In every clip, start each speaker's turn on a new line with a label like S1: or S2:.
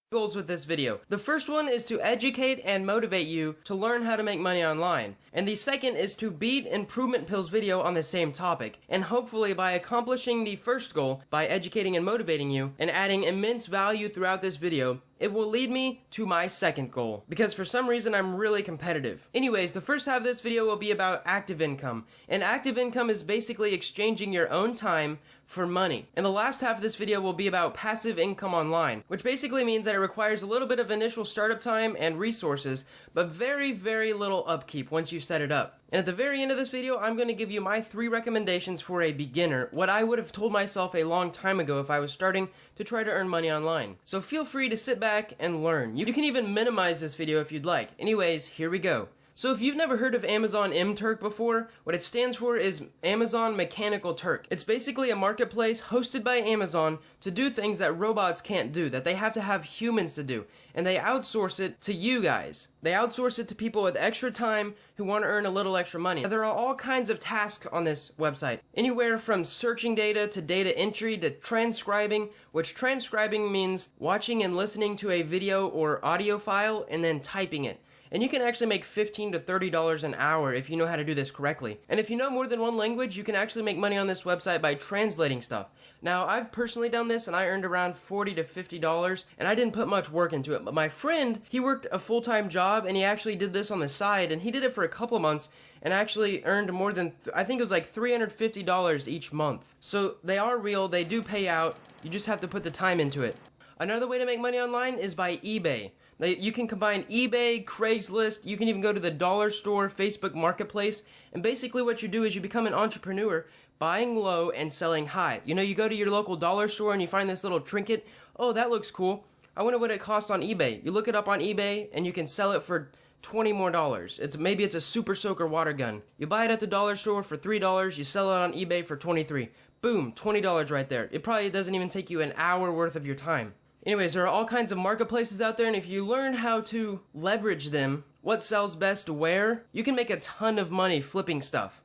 S1: Goals with this video. The first one is to educate and motivate you to learn how to make money online. And the second is to beat Improvement Pill's video on the same topic. And hopefully by accomplishing the first goal, by educating and motivating you, and adding immense value throughout this video, it will lead me to my second goal, because for some reason I'm really competitive. Anyways, the first half of this video will be about active income, and active income is basically exchanging your own time for money. And the last half of this video will be about passive income online, which basically means that it requires a little bit of initial startup time and resources, but very, very little upkeep once you set it up. And at the very end of this video, I'm going to give you my 3 recommendations for a beginner, what I would have told myself a long time ago if I was starting to try to earn money online. So feel free to sit back and learn. You can even minimize this video if you'd like. Anyways, here we go. So if you've never heard of Amazon MTurk before, what it stands for is Amazon Mechanical Turk. It's basically a marketplace hosted by Amazon to do things that robots can't do, that they have to have humans to do. And they outsource it to you guys. They outsource it to people with extra time who want to earn a little extra money. There are all kinds of tasks on this website. Anywhere from searching data to data entry to transcribing, which transcribing means watching and listening to a video or audio file and then typing it. And you can actually make $15 to $30 an hour if you know how to do this correctly. And if you know more than one language, you can actually make money on this website by translating stuff. Now, I've personally done this and I earned around $40 to $50, and I didn't put much work into it. But my friend, he worked a full-time job and he actually did this on the side, and he did it for a couple of months and actually earned more than, I think it was like $350 each month. So they are real, they do pay out, you just have to put the time into it. Another way to make money online is by eBay. You can combine eBay, Craigslist, you can even go to the dollar store, Facebook Marketplace, and basically what you do is you become an entrepreneur, buying low and selling high. You know, you go to your local dollar store and you find this little trinket, oh, that looks cool, I wonder what it costs on eBay. You look it up on eBay and you can sell it for $20 more. Maybe it's a Super Soaker water gun. You buy it at the dollar store for $3, you sell it on eBay for $23. Boom, $20 right there. It probably doesn't even take you an hour worth of your time. Anyways, there are all kinds of marketplaces out there, and if you learn how to leverage them, what sells best where, you can make a ton of money flipping stuff.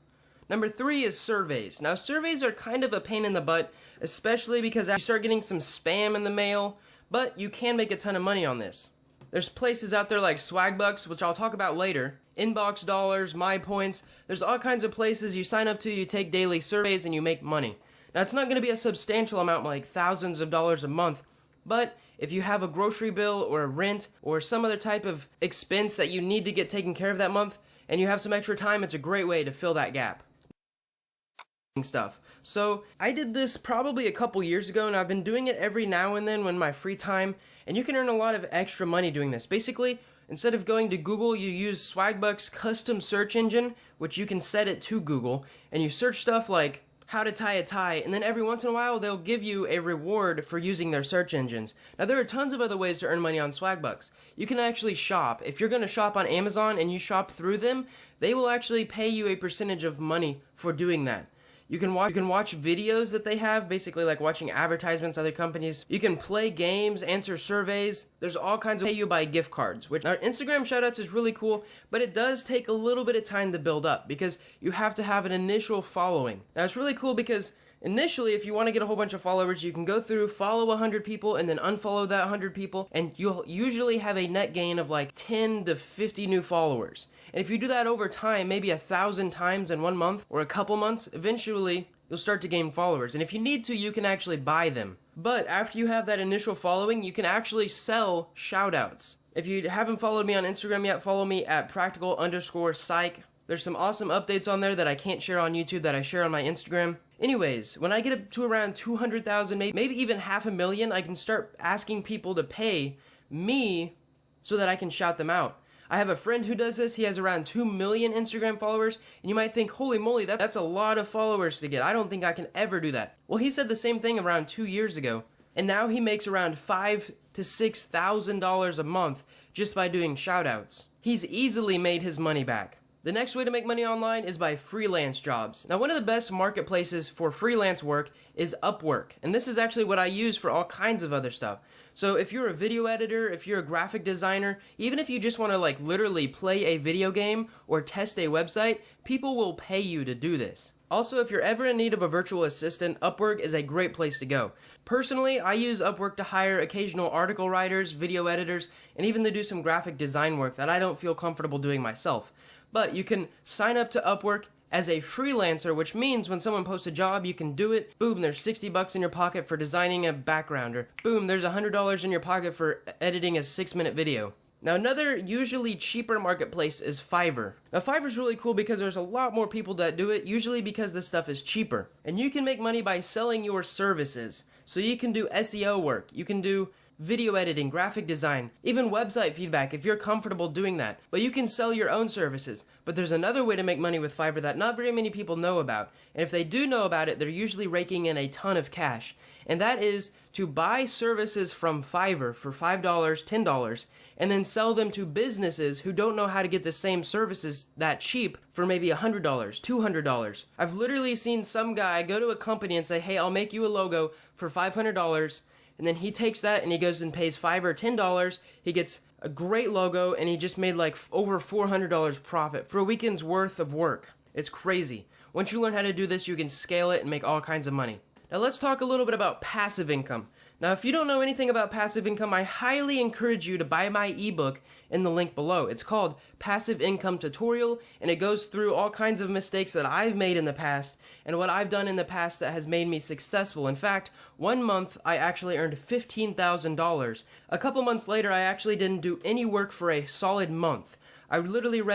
S1: Number 3 is surveys. Now, surveys are kind of a pain in the butt, especially because you start getting some spam in the mail, but you can make a ton of money on this. There's places out there like Swagbucks, which I'll talk about later, Inbox Dollars, My Points. There's all kinds of places you sign up to, you take daily surveys, and you make money. Now, it's not going to be a substantial amount, like thousands of dollars a month, but if you have a grocery bill or a rent or some other type of expense that you need to get taken care of that month and you have some extra time, it's a great way to fill that gap. Stuff. So I did this probably a couple years ago, and I've been doing it every now and then when my free time, and you can earn a lot of extra money doing this. Basically, instead of going to Google, you use Swagbucks custom search engine, which you can set it to Google, and you search stuff like how to tie a tie, and then every once in a while they'll give you a reward for using their search engines. Now, there are tons of other ways to earn money on Swagbucks. You can actually shop. If you're going to shop on Amazon and you shop through them, they will actually pay you a percentage of money for doing that. You can watch videos that they have, basically like watching advertisements, other companies. You can play games, answer surveys. There's all kinds of pay you buy gift cards, which our Instagram shoutouts is really cool, but it does take a little bit of time to build up because you have to have an initial following. Now, it's really cool because initially, if you want to get a whole bunch of followers, you can go through, follow 100 people, and then unfollow that 100 people, and you'll usually have a net gain of like 10 to 50 new followers. And if you do that over time, maybe 1,000 times in 1 month or a couple months, eventually you'll start to gain followers. And if you need to, you can actually buy them. But after you have that initial following, you can actually sell shoutouts. If you haven't followed me on Instagram yet, follow me at practical_psych. There's some awesome updates on there that I can't share on YouTube that I share on my Instagram. Anyways, when I get up to around 200,000, maybe even 500,000, I can start asking people to pay me so that I can shout them out. I have a friend who does this. He has around 2 million Instagram followers, and you might think, holy moly, that's a lot of followers to get. I don't think I can ever do that. Well, he said the same thing around 2 years ago, and now he makes around $5,000 to $6,000 a month just by doing shoutouts. He's easily made his money back. The next way to make money online is by freelance jobs. Now, one of the best marketplaces for freelance work is Upwork, and this is actually what I use for all kinds of other stuff. So if you're a video editor, if you're a graphic designer, even if you just want to like literally play a video game or test a website, people will pay you to do this. Also, if you're ever in need of a virtual assistant, Upwork is a great place to go. Personally, I use Upwork to hire occasional article writers, video editors, and even to do some graphic design work that I don't feel comfortable doing myself. But you can sign up to Upwork as a freelancer, which means when someone posts a job, you can do it. Boom, there's $60 in your pocket for designing a background, or boom, there's $100 in your pocket for editing a 6-minute video. Now, another usually cheaper marketplace is Fiverr. Now, Fiverr's really cool because there's a lot more people that do it, usually because this stuff is cheaper. And you can make money by selling your services. So you can do SEO work, you can do video editing, graphic design, even website feedback if you're comfortable doing that. But you can sell your own services. But there's another way to make money with Fiverr that not very many people know about. And if they do know about it, they're usually raking in a ton of cash. And that is to buy services from Fiverr for $5, $10, and then sell them to businesses who don't know how to get the same services that cheap for maybe $100, $200. I've literally seen some guy go to a company and say, hey, I'll make you a logo for $500, and then he takes that and he goes and pays $5 or $10. He gets a great logo and he just made like over $400 profit for a weekend's worth of work. It's crazy. Once you learn how to do this, you can scale it and make all kinds of money. Now let's talk a little bit about passive income. Now, if you don't know anything about passive income, I highly encourage you to buy my ebook in the link below. It's called Passive Income Tutorial, and it goes through all kinds of mistakes that I've made in the past and what I've done in the past that has made me successful. In fact, 1 month I actually earned $15,000. A couple months later, I actually didn't do any work for a solid month. I literally read